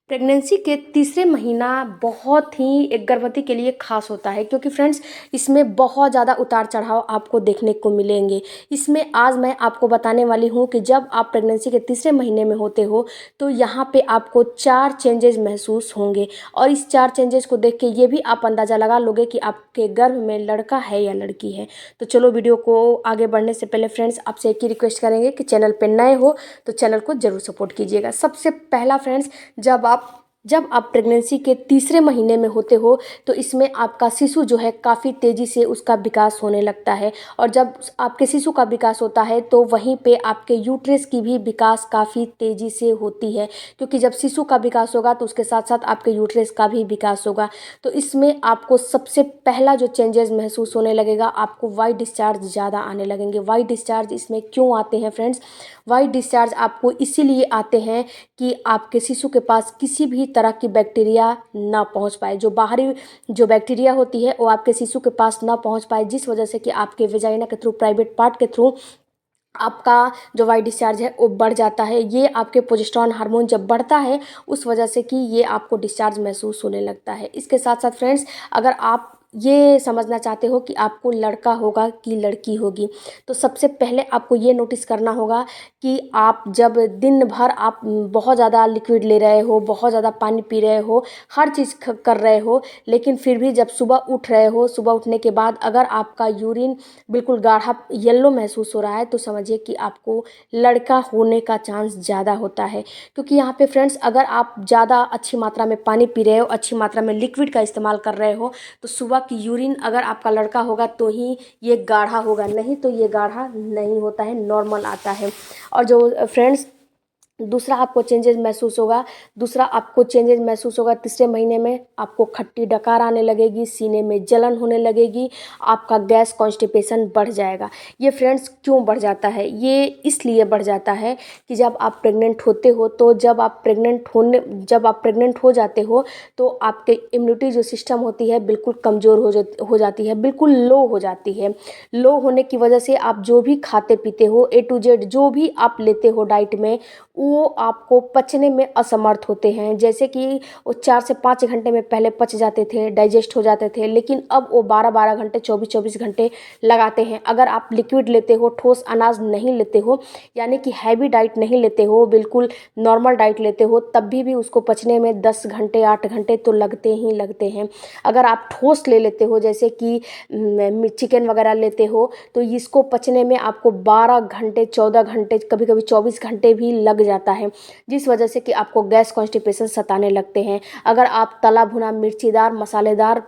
Pregnancy के तीसरे महीना बहुत ही एक गर्भवती के लिए खास होता है, क्योंकि फ्रेंड्स इसमें बहुत ज़्यादा उतार चढ़ाव आपको देखने को मिलेंगे। इसमें आज मैं आपको बताने वाली हूँ कि जब आप प्रेगनेंसी के तीसरे महीने में होते हो तो यहाँ पे आपको 4 चेंजेस महसूस होंगे, और इस 4 चेंजेस को देख के ये भी आप अंदाज़ा लगा लोगे कि आपके गर्भ में लड़का है या लड़की है। तो चलो, वीडियो को आगे बढ़ने से पहले फ्रेंड्स आपसे एक ही रिक्वेस्ट करेंगे कि चैनल पर नए हो तो चैनल को ज़रूर सपोर्ट कीजिएगा। सबसे पहला फ्रेंड्स, जब आप प्रेगनेंसी के तीसरे महीने में होते हो तो इसमें आपका शिशु जो है काफ़ी तेज़ी से उसका विकास होने लगता है। और जब आपके शिशु का विकास होता है तो वहीं पे आपके यूट्रस की भी विकास काफ़ी तेज़ी से होती है, क्योंकि जब शिशु का विकास होगा तो उसके साथ साथ आपके यूट्रस का भी विकास होगा। तो इसमें आपको सबसे पहला जो चेंजेस महसूस होने लगेगा, आपको वाइट डिस्चार्ज ज़्यादा आने लगेंगे। वाइट डिस्चार्ज इसमें क्यों आते हैं फ्रेंड्स? वाइट डिस्चार्ज आपको इसीलिए आते हैं कि आपके शिशु के पास किसी भी तरह की बैक्टीरिया ना पहुंच पाए। जो बाहरी जो बैक्टीरिया होती है वो आपके शिशु के पास ना पहुंच पाए, जिस वजह से कि आपके वेजाइना के थ्रू, प्राइवेट पार्ट के थ्रू आपका जो वाइट डिस्चार्ज है वो बढ़ जाता है। ये आपके प्रोजेस्टेरॉन हार्मोन जब बढ़ता है उस वजह से कि ये आपको डिस्चार्ज महसूस होने लगता है। इसके साथ साथ फ्रेंड्स, अगर आप ये समझना चाहते हो कि आपको लड़का होगा कि लड़की होगी, तो सबसे पहले आपको ये नोटिस करना होगा कि आप जब दिन भर आप बहुत ज़्यादा लिक्विड ले रहे हो, बहुत ज़्यादा पानी पी रहे हो, हर चीज़ कर रहे हो, लेकिन फिर भी जब सुबह उठ रहे हो, सुबह उठने के बाद अगर आपका यूरिन बिल्कुल गाढ़ा येलो महसूस हो रहा है तो समझिए कि आपको लड़का होने का चांस ज़्यादा होता है। क्योंकि यहाँ पे फ्रेंड्स, अगर आप ज़्यादा अच्छी मात्रा में पानी पी रहे हो, अच्छी मात्रा में लिक्विड का इस्तेमाल कर रहे हो, तो सुबह की यूरिन अगर आपका लड़का होगा तो ही ये गाढ़ा होगा, नहीं तो ये गाढ़ा नहीं होता है, नॉर्मल आता है। और जो फ्रेंड्स दूसरा आपको चेंजेस महसूस होगा तीसरे महीने में, आपको खट्टी डकार आने लगेगी, सीने में जलन होने लगेगी, आपका गैस कॉन्स्टिपेशन बढ़ जाएगा। ये फ्रेंड्स क्यों बढ़ जाता है? ये इसलिए बढ़ जाता है कि जब आप प्रेग्नेंट होते हो तो जब आप प्रेग्नेंट हो जाते हो तो आपके इम्यूनिटी जो सिस्टम होती है बिल्कुल कमज़ोर हो जाती है, बिल्कुल लो हो जाती है। लो होने की वजह से आप जो भी खाते पीते हो, A to Z जो भी आप लेते हो डाइट में, वो आपको पचने में असमर्थ होते हैं। जैसे कि वो 4 से 5 घंटे में पहले पच जाते थे, डाइजेस्ट हो जाते थे, लेकिन अब वो 12-12 घंटे, 24-24 घंटे लगाते हैं। अगर आप लिक्विड लेते हो, ठोस अनाज नहीं लेते हो, यानी कि हैवी डाइट नहीं लेते हो, बिल्कुल नॉर्मल डाइट लेते हो, तब भी उसको पचने में 10 घंटे, 8 घंटे तो लगते ही लगते हैं। अगर आप ठोस ले लेते हो, जैसे कि चिकन वगैरह लेते हो, तो इसको पचने में आपको 12 घंटे, 14 घंटे, कभी कभी 24 घंटे भी लग जाता है, जिस वजह से कि आपको गैस कॉन्स्टिपेशन सताने लगते हैं। अगर आप तला भुना, मिर्चीदार, मसालेदार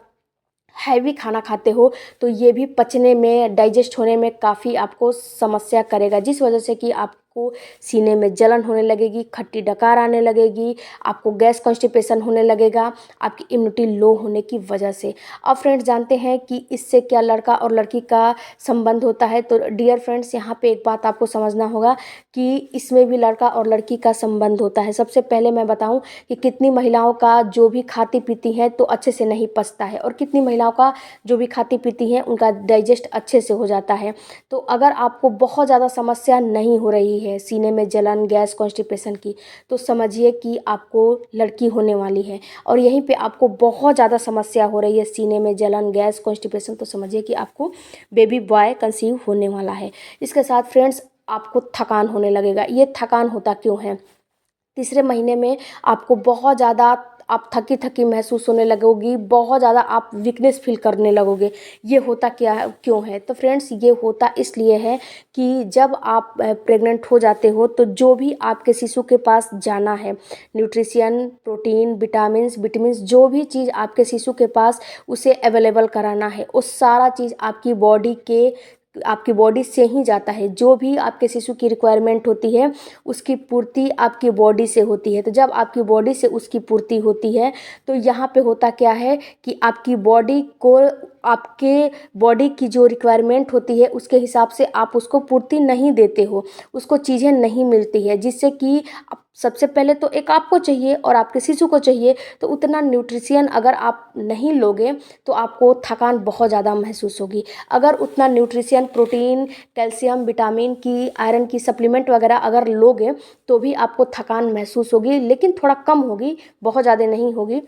हैवी खाना खाते हो तो ये भी पचने में, डाइजेस्ट होने में काफ़ी आपको समस्या करेगा, जिस वजह से कि आपको सीने में जलन होने लगेगी, खट्टी डकार आने लगेगी, आपको गैस कॉन्स्टिपेशन होने लगेगा, आपकी इम्यूनिटी लो होने की वजह से। अब फ्रेंड्स जानते हैं कि इससे क्या लड़का और लड़की का संबंध होता है। तो डियर फ्रेंड्स, यहाँ पे एक बात आपको समझना होगा कि इसमें भी लड़का और लड़की का संबंध होता है। सबसे पहले मैं बताऊं कि कितनी महिलाओं का जो भी खाती पीती हैं तो अच्छे से नहीं पचता है, और कितनी महिलाओं का जो भी खाती पीती हैं उनका डाइजेस्ट अच्छे से हो जाता है। तो अगर आपको बहुत ज़्यादा समस्या नहीं हो रही है सीने में जलन, गैस कॉन्स्टिपेशन की, तो समझिए कि आपको लड़की होने वाली है। और यहीं पे आपको बहुत ज़्यादा समस्या हो रही है सीने में जलन, गैस कॉन्स्टिपेशन, तो समझिए कि आपको बेबी बॉय कंसीव होने वाला है। इसके साथ फ्रेंड्स आपको थकान होने लगेगा। ये थकान होता क्यों है? तीसरे महीने में आपको बहुत ज़्यादा आप थकी थकी महसूस होने लगोगी, बहुत ज़्यादा आप वीकनेस फील करने लगोगे। ये होता क्यों है? तो फ्रेंड्स ये होता इसलिए है कि जब आप प्रेग्नेंट हो जाते हो तो जो भी आपके शिशु के पास जाना है, न्यूट्रिशन, प्रोटीन, विटामिन्स जो भी चीज़ आपके शिशु के पास उसे अवेलेबल कराना है, वो सारा चीज़ आपकी बॉडी से ही जाता है। जो भी आपके शिशु की रिक्वायरमेंट होती है उसकी पूर्ति आपकी बॉडी से होती है। तो जब आपकी बॉडी से उसकी पूर्ति होती है तो यहाँ पे होता क्या है कि आपकी बॉडी को आपके बॉडी की जो रिक्वायरमेंट होती है उसके हिसाब से आप उसको पूर्ति नहीं देते हो, उसको चीज़ें नहीं मिलती है, जिससे कि सबसे पहले तो एक आपको चाहिए और आपके शिशु को चाहिए, तो उतना न्यूट्रिशन अगर आप नहीं लोगे तो आपको थकान बहुत ज़्यादा महसूस होगी। अगर उतना न्यूट्रिशन, प्रोटीन, कैल्शियम, विटामिन की, आयरन की सप्लीमेंट वगैरह अगर लोगे तो भी आपको थकान महसूस होगी, लेकिन थोड़ा कम होगी, बहुत ज़्यादा नहीं होगी।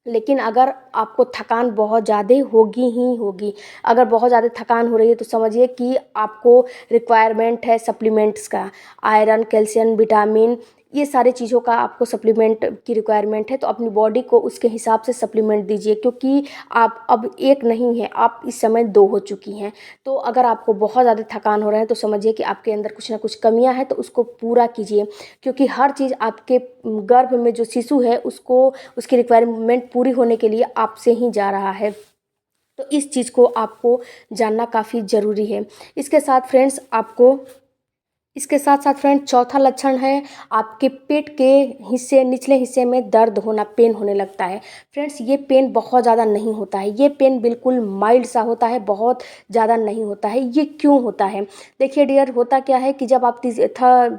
लेकिन अगर आपको थकान बहुत ज़्यादा होगी ही होगी, अगर बहुत ज़्यादा थकान हो रही है तो समझिए कि आपको रिक्वायरमेंट है सप्लीमेंट्स का, आयरन, कैल्शियम, विटामिन, ये सारी चीज़ों का आपको सप्लीमेंट की रिक्वायरमेंट है। तो अपनी बॉडी को उसके हिसाब से सप्लीमेंट दीजिए, क्योंकि आप अब एक नहीं हैं, आप इस समय दो हो चुकी हैं। तो अगर आपको बहुत ज़्यादा थकान हो रहा है तो समझिए कि आपके अंदर कुछ ना कुछ कमियां हैं, तो उसको पूरा कीजिए, क्योंकि हर चीज़ आपके गर्भ में जो शिशु है उसको उसकी रिक्वायरमेंट पूरी होने के लिए आपसे ही जा रहा है। तो इस चीज़ को आपको जानना काफ़ी ज़रूरी है। इसके साथ साथ फ्रेंड चौथा लक्षण है आपके पेट के हिस्से, निचले हिस्से में दर्द होना, पेन होने लगता है। फ्रेंड्स, ये पेन बहुत ज़्यादा नहीं होता है, ये पेन बिल्कुल माइल्ड सा होता है, बहुत ज़्यादा नहीं होता है। ये क्यों होता है? देखिए डियर, होता क्या है कि जब आप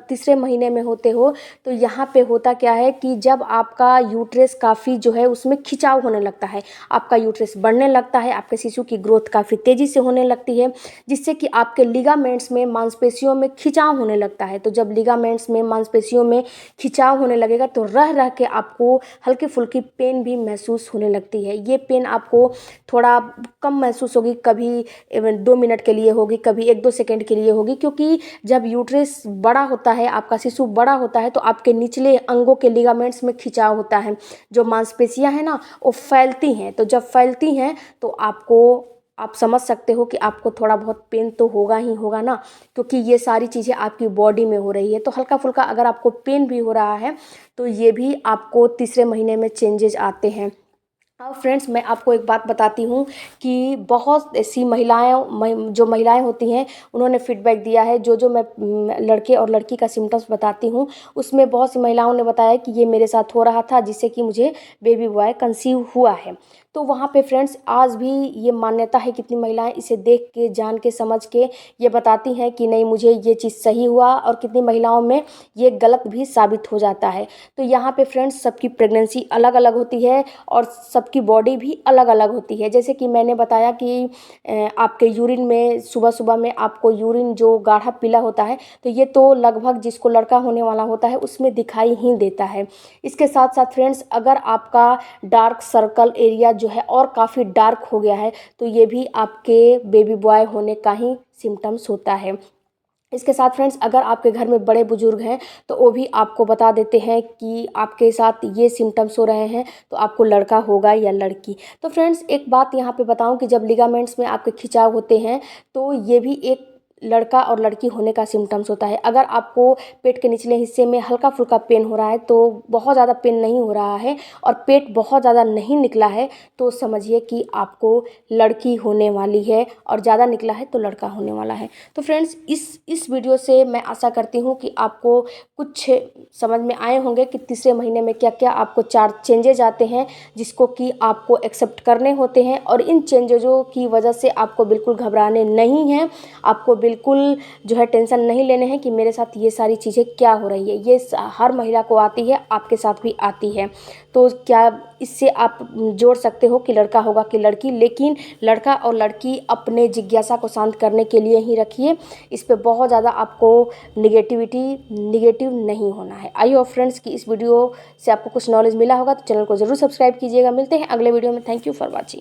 तीसरे महीने में होते हो तो यहाँ पे होता क्या है कि जब आपका यूट्रस काफ़ी जो है उसमें खिंचाव होने लगता है, आपका यूट्रस बढ़ने लगता है, आपके शिशु की ग्रोथ काफ़ी तेज़ी से होने लगती है, जिससे कि आपके लिगामेंट्स में, मांसपेशियों में खिंचाव होने लगता है। तो जब लिगामेंट्स में, मांसपेशियों में खिंचाव होने लगेगा तो रह रह के आपको हल्की फुल्की पेन भी महसूस होने लगती है। ये पेन आपको थोड़ा कम महसूस होगी, कभी 2 मिनट के लिए होगी, कभी 1-2 सेकंड के लिए होगी, क्योंकि जब यूट्रस बड़ा होता है, आपका शिशु बड़ा होता है, तो आपके निचले अंगों के लिगामेंट्स में खिंचाव होता है, जो मांसपेशियां हैं ना वो फैलती हैं। तो जब फैलती हैं तो आप समझ सकते हो कि आपको थोड़ा बहुत पेन तो होगा ही होगा ना, क्योंकि ये सारी चीज़ें आपकी बॉडी में हो रही है। तो हल्का फुल्का अगर आपको पेन भी हो रहा है तो ये भी आपको तीसरे महीने में चेंजेस आते हैं। अब फ्रेंड्स, मैं आपको एक बात बताती हूँ कि बहुत ऐसी जो महिलाएं होती हैं उन्होंने फीडबैक दिया है, जो मैं लड़के और लड़की का सिम्टम्स बताती हूँ उसमें बहुत सी महिलाओं ने बताया कि ये मेरे साथ हो रहा था, जिससे कि मुझे बेबी बॉय कंसीव हुआ है। तो वहाँ पे फ्रेंड्स आज भी ये मान्यता है, कितनी महिलाएं इसे देख के, जान के, समझ के ये बताती हैं कि नहीं मुझे ये चीज़ सही हुआ, और कितनी महिलाओं में ये गलत भी साबित हो जाता है। तो यहाँ पे फ्रेंड्स सबकी प्रेगनेंसी अलग अलग होती है और सबकी बॉडी भी अलग अलग होती है। जैसे कि मैंने बताया कि आपके यूरिन में, सुबह सुबह में आपको यूरिन जो गाढ़ा पीला होता है, तो ये तो लगभग जिसको लड़का होने वाला होता है उसमें दिखाई ही देता है। इसके साथ साथ फ्रेंड्स, अगर आपका डार्क सर्कल एरिया जो है और काफ़ी डार्क हो गया है तो ये भी आपके बेबी बॉय होने का ही सिम्टम्स होता है। इसके साथ फ्रेंड्स, अगर आपके घर में बड़े बुजुर्ग हैं तो वो भी आपको बता देते हैं कि आपके साथ ये सिम्टम्स हो रहे हैं, तो आपको लड़का होगा या लड़की। तो फ्रेंड्स, एक बात यहाँ पे बताऊं कि जब लिगामेंट्स में आपके खिंचाव होते हैं तो ये भी एक लड़का और लड़की होने का सिम्टम्स होता है। अगर आपको पेट के निचले हिस्से में हल्का फुल्का पेन हो रहा है, तो बहुत ज़्यादा पेन नहीं हो रहा है और पेट बहुत ज़्यादा नहीं निकला है, तो समझिए कि आपको लड़की होने वाली है, और ज़्यादा निकला है तो लड़का होने वाला है। तो फ्रेंड्स, इस वीडियो से मैं आशा करती हूँ कि आपको कुछ समझ में आए होंगे कि तीसरे महीने में क्या क्या आपको 4 चेंजेज आते हैं, जिसको कि आपको एक्सेप्ट करने होते हैं। और इन चेंजेजों की वजह से आपको बिल्कुल घबराने नहीं है, आपको बिल्कुल जो है टेंशन नहीं लेने हैं कि मेरे साथ ये सारी चीज़ें क्या हो रही है। ये हर महिला को आती है, आपके साथ भी आती है। तो क्या इससे आप जोड़ सकते हो कि लड़का होगा कि लड़की, लेकिन लड़का और लड़की अपने जिज्ञासा को शांत करने के लिए ही रखिए। इस पे बहुत ज़्यादा आपको निगेटिव नहीं होना है। आई होप फ्रेंड्स कि इस वीडियो से आपको कुछ नॉलेज मिला होगा, तो चैनल को ज़रूर सब्सक्राइब कीजिएगा। मिलते हैं अगले वीडियो में। Thank you for watching.